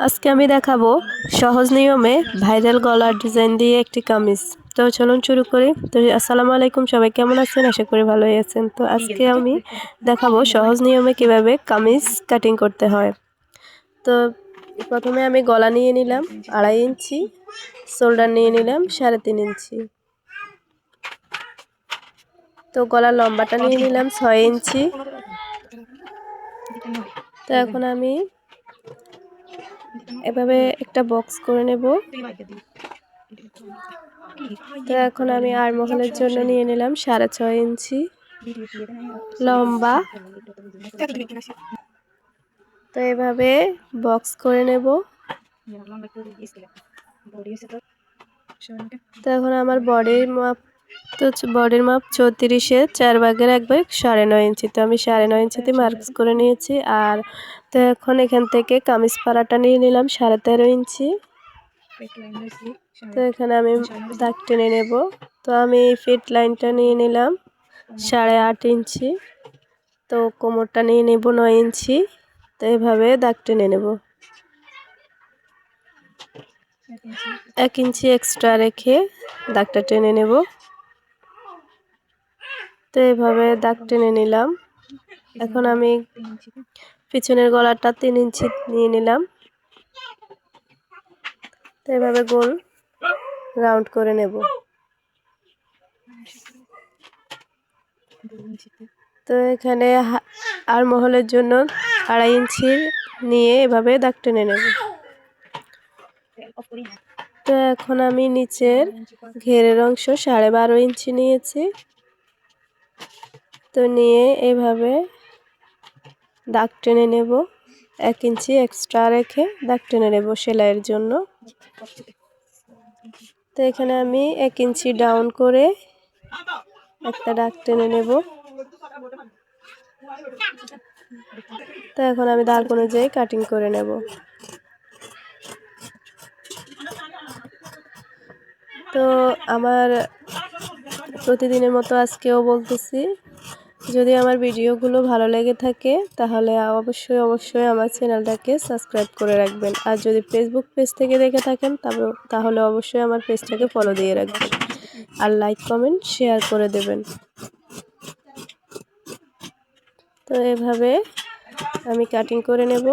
আজকে আমি দেখাবো সহজ নিয়মে ভাইরাল গলার ডিজাইন দিয়ে একটি কামিজ। তো চলুন শুরু করি। তো আসসালামু আলাইকুম, সবাই কেমন আছেন? আশা করি ভালোই আছেন। তো আজকে আমি দেখাবো সহজ নিয়মে কিভাবে কামিজ কাটিং করতে হয়। তো প্রথমে আমি গলা নিয়ে নিলাম 2.5 ইঞ্চি, শোল্ডার নিয়ে নিলাম 3.5 ইঞ্চি। তো গলার লম্বাটা নিয়ে নিলাম 6 ইঞ্চি। তো এখন আমি এভাবে একটা বক্স করে নেব। তো এখন আমি আরমহলের জন্য নিয়ে নিলাম 6.5 ইঞ্চি লম্বা। তো এভাবে বক্স করে নেব। তো এখন আমার বডির মাপ 34-এ 4 ভাগের 1 ভাগ 9.5 ইঞ্চি। তো আমি 9.5 ইঞ্চিতে মার্কস করে নিয়েছি। আর তো এখন এখান থেকে কামিজ পাড়াটা নিয়ে নিলাম 13.5 ইঞ্চি। তো এখানে আমি দাগ টেনে নেব। তো আমি ফিট লাইনটা নিয়ে নিলাম 8.5 ইঞ্চি। তো কোমরটা নিয়ে নেব 9 ইঞ্চি। তো এভাবে দাগ টেনে নেব। 1 ইঞ্চি এক্সট্রা রেখে দাগটা টেনে নেব। তো এভাবে দাগ টেনে নিলাম। এখন আমি পিছনের গলাটা 3 ইঞ্চি নিয়ে নিলাম। তো এভাবে গোল রাউন্ড করে নেব। তো এখানে আরমহলের জন্য 2.5 ইঞ্চি নিয়ে এভাবে দাগ টেনে নেব। তো এখন আমি নিচের ঘেরের অংশ 12.5 ইঞ্চি নিয়েছি। তো নিয়ে এভাবে দাগ টেনে নেব। 1 ইঞ্চি এক্সট্রা রেখে দাগ টেনে নেব সেলাইয়ের জন্য। তো এখানে আমি 1 ইঞ্চি ডাউন করে একটা দাগ টেনে নেব। তো এখন আমি দাগ অনুযায়ী কাটিং করে নেব। তো আমার প্রতিদিনের মতো আজকেও বলতেছি, যদি আমার ভিডিওগুলো ভালো লেগে থাকে তাহলে অবশ্যই আমার চ্যানেলটাকে সাবস্ক্রাইব করে রাখবেন। আর যদি ফেসবুক পেজ থেকে দেখে থাকেন তাহলে অবশ্যই আমার পেজটাকে ফলো দিয়ে রাখবেন। আর লাইক কমেন্ট শেয়ার করে দেবেন। তো এভাবে আমি কাটিং করে নেব।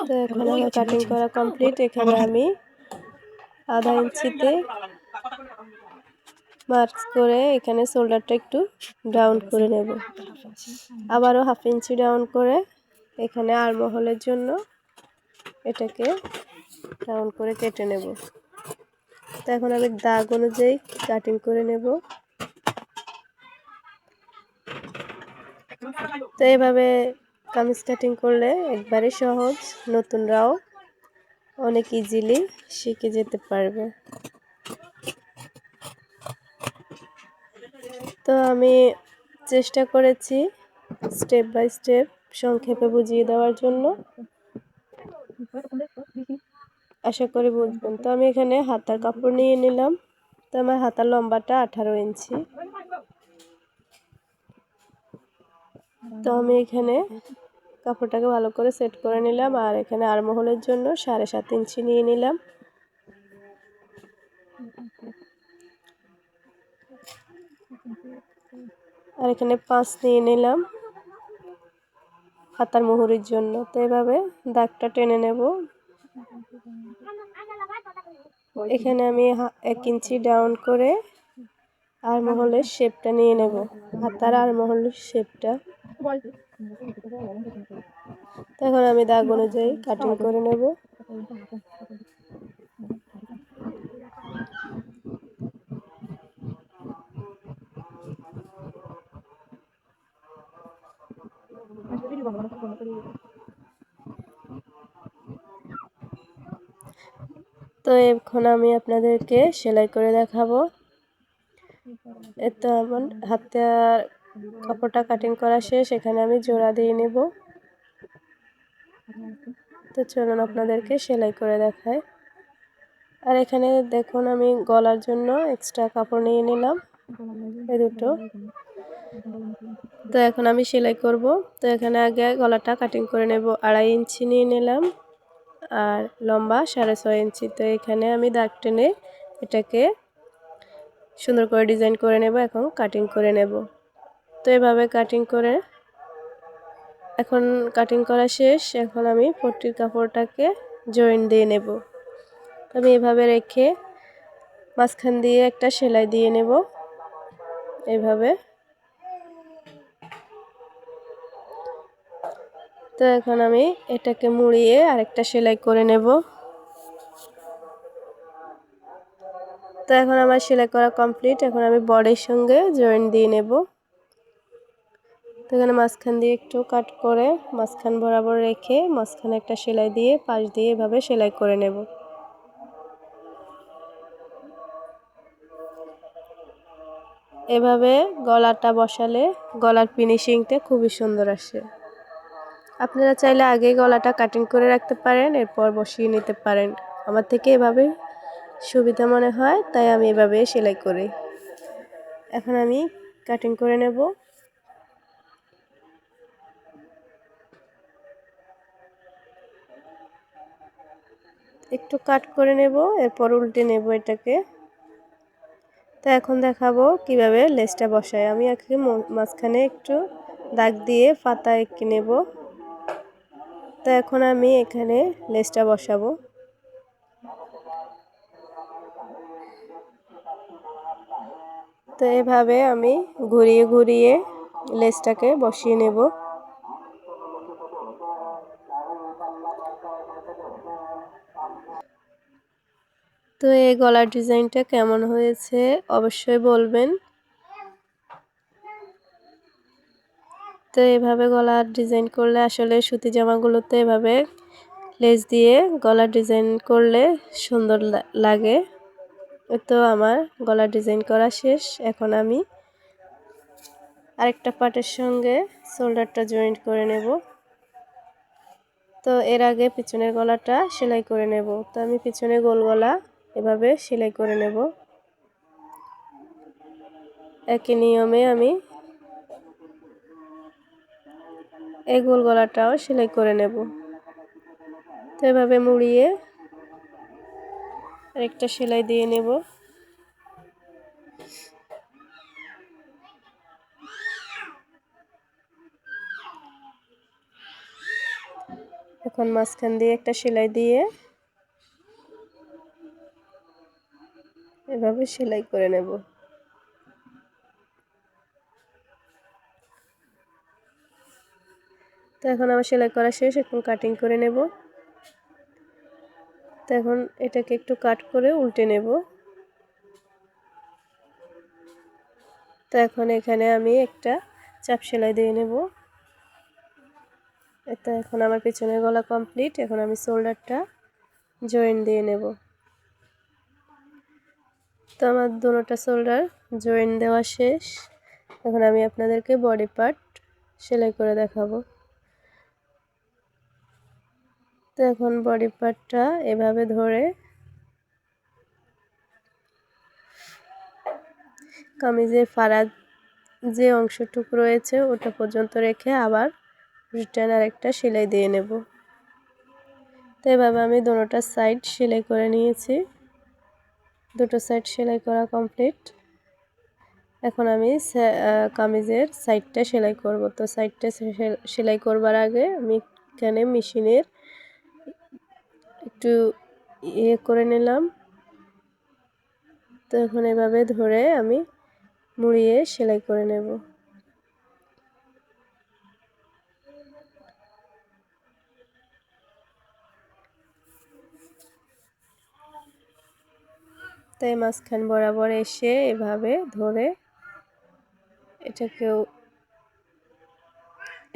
তো এখন আমার কাটিং করা কমপ্লিট। এখানে আমি 1/2 ইঞ্চিতে মার্কস করে এখানে শোল্ডারটা একটু ডাউন করে নেব। আবারও 1/2 ইঞ্চি ডাউন করে এখানে আরমহলের জন্য এটাকে ডাউন করে কেটে নেব। তো এখন আমি দাগ অনুযায়ী কাটিং করে নেব। তো এভাবে কামিজ কাটিং করলে একবারে সহজ, নতুনরাও অনেক ইজিলি শিখে যেতে পারবে। তো আমি চেষ্টা করেছি স্টেপ বাই স্টেপ সংক্ষেপে বুঝিয়ে দেওয়ার জন্য। আশা করি বুঝবেন। তো আমি এখানে হাতার কাপড় নিয়ে নিলাম। তো আমার হাতার লম্বাটা 18 ইঞ্চি। তো আমি এখানে কাপড়টাকে ভালো করে সেট করে নিলাম। আর এখানে আরমহলের জন্য 7.5 ইঞ্চি নিয়ে নিলাম। আর এখানে 5 নিয়ে নিলাম হাতার মুহুরির জন্য। তো এভাবে দাগটা টেনে নেব। এখানে আমি 1 ইঞ্চি ডাউন করে আরমহলের শেপটা নিয়ে নেব, হাতার আরমহলের শেপটা। এখন আমি দাগ অনুযায়ী কাটিং করে নেব। তো এখন আমি আপনাদেরকে সেলাই করে দেখাবো। তো আমার হাতের কাপড়টা কাটিং করা শেষ। এখানে আমি জোড়া দিয়ে নেব। তো চলুন আপনাদেরকে সেলাই করে দেখাই। আর এখানে দেখুন আমি গলার জন্য এক্সট্রা কাপড় নিয়ে নিলাম। এই দুটো। তো এখন আমি সেলাই করব। তো এখানে আগে গলাটা কাটিং করে নেব। 2.5 ইঞ্চি নিয়ে নিলাম আর লম্বা 6.5 ইঞ্চি। তো এখানে আমি দাগ টেনে এটাকে সুন্দর করে ডিজাইন করে নেব। এখন কাটিং করে নেব। তো এভাবে কাটিং করে এখন কাটিং করা শেষ। এখন আমি পট্টির কাপড়টাকে জয়েন দিয়ে নেব। আমি এভাবে রেখে মাঝখান দিয়ে একটা সেলাই দিয়ে নেব এভাবে। তো এখন আমি এটাকে মুড়িয়ে আরেকটা সেলাই করে নেব। তো এখন আমার সেলাই করা কমপ্লিট। এখন আমি বডির সঙ্গে জয়েন দিয়ে নেব। তো এখানে মাঝখান দিয়ে একটু কাট করে মাঝখান বরাবর রেখে মাঝখানে একটা সেলাই দিয়ে পাশ দিয়ে এভাবে সেলাই করে নেব। এভাবে গলাটা বসালে গলার ফিনিশিংটা খুবই সুন্দর আসে। আপনারা চাইলে আগেই গলাটা কাটিং করে রাখতে পারেন, এরপর বসিয়ে নিতে পারেন। আমার থেকে এভাবে সুবিধা মনে হয়, তাই আমি এভাবে সেলাই করি। এখন আমি কাটিং করে নেব। একটু কাট করে নেব, এরপর উল্টে নেব এটাকে। তো এখন দেখাবো কিভাবে লেসটা বসায়। আমি আজকে মাঝখানে একটু দাগ দিয়ে পাতা এঁকে নেব। তো এখন আমি এখানে লেসটা বসাবো। তো এভাবে আমি ঘুরিয়ে ঘুরিয়ে লেসটাকে বসিয়ে নেব। তো এই গলার ডিজাইনটা কেমন হয়েছে অবশ্যই বলবেন। তো এভাবে গলার ডিজাইন করলে আসলে সুতি জামাগুলোতে এভাবে লেস দিয়ে গলার ডিজাইন করলে সুন্দর লাগে। তো আমার গলার ডিজাইন করা শেষ। এখন আমি আরেকটা পার্টের সঙ্গে শোল্ডারটা জয়েন্ট করে নেব। তো এর আগে পিছনের গলাটা সেলাই করে নেব। তো আমি পিছনে গোল গলা এভাবে সেলাই করে নেব। একই নিয়মে আমি এই গোল গলাটাও সেলাই করে নেব। তো এভাবে মুড়িয়ে আরেকটা সেলাই দিয়ে নেব। এখন মাঝখান দিয়ে একটা সেলাই দিয়ে এভাবে সেলাই করে নেব। তো এখন আমার সেলাই করা শেষ। এখন কাটিং করে নেব। তো এখন এটাকে একটু কাট করে উল্টে নেব। তো এখন এখানে আমি একটা চাপ সেলাই দিয়ে নেব। তো এখন আমার পিছনের গলা কমপ্লিট। এখন আমি শোল্ডারটা জয়েন দিয়ে নেব। তো আমার দুটোটা শোল্ডার জয়েন দেওয়া শেষ। এখন আমি আপনাদেরকে বডি পার্ট সেলাই করে দেখাবো। তো এখন বডি পার্টটা এভাবে ধরে কামিজের ফাড়া যে অংশটুকু রয়েছে ওটা পর্যন্ত রেখে আবার রিটার্ন আরেকটা সেলাই দিয়ে নেব। তো এভাবে আমি দুটোটা সাইড সেলাই করে নিয়েছি। দুটো সাইড সেলাই করা কমপ্লিট। এখন আমি কামিজের সাইডটা সেলাই করব। তো সাইডটা সেলাই করবার আগে আমি এখানে মেশিনের একটু করে নিলাম। তো এখন এভাবে ধরে আমি মুড়িয়ে সেলাই করে নেব। তাই মাঝখান বরাবর এসে এভাবে ধরে এটাকেও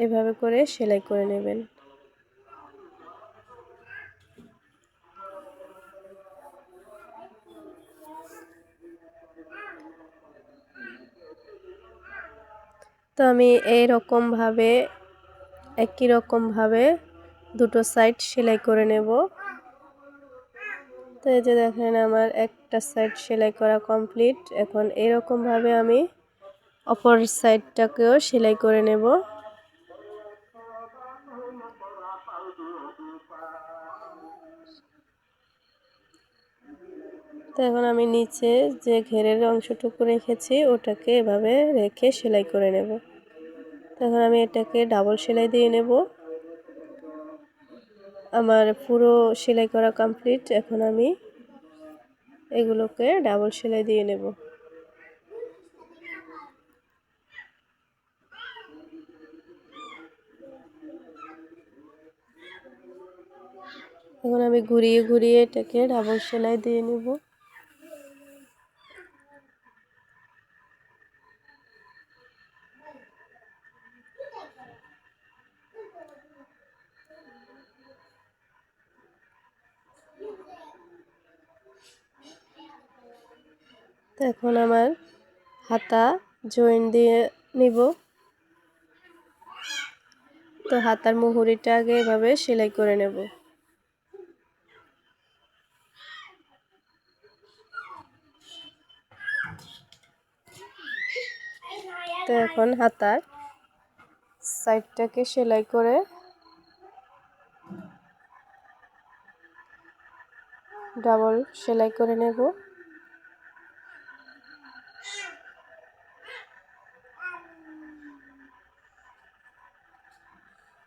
এভাবে করে সেলাই করে নেবেন। তো আমি একই রকমভাবে দুটো সাইড সেলাই করে নেব। তো এই যে দেখেন আমার একটা সাইড সেলাই করা কমপ্লিট। এখন এরকমভাবে আমি অপর সাইডটাকেও সেলাই করে নেব। তো এখন আমি নিচে যে ঘেরের অংশটুকু রেখেছি ওটাকে এভাবে রেখে সেলাই করে নেব। তখন আমি এটাকে ডাবল সেলাই দিয়ে নেব। আমার পুরো সেলাই করা কমপ্লিট। এখন আমি এগুলোকে ডাবল সেলাই দিয়ে নেব। এখন আমি ঘুরিয়ে ঘুরিয়ে এটাকে ডাবল সেলাই দিয়ে নেব। তো এখন আমার হাতা জয়েন দিয়ে নিব। তো হাতার মুহুরিটা আগে এভাবে সেলাই করে নেব। তো এখন হাতার সাইডটাকে সেলাই করে ডাবল সেলাই করে নেব।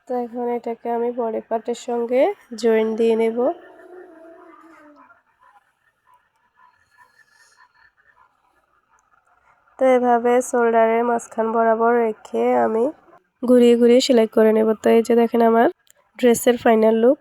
তো এখন এটাকে আমি বডি পার্টের সঙ্গে জয়েন দিয়ে নেব। তো এভাবে শোল্ডারের মাঝখান বরাবর রেখে আমি ঘুরিয়ে ঘুরিয়ে সেলাই করে নেব। তো এই যে দেখেন আমার ড্রেসের ফাইনাল লুক।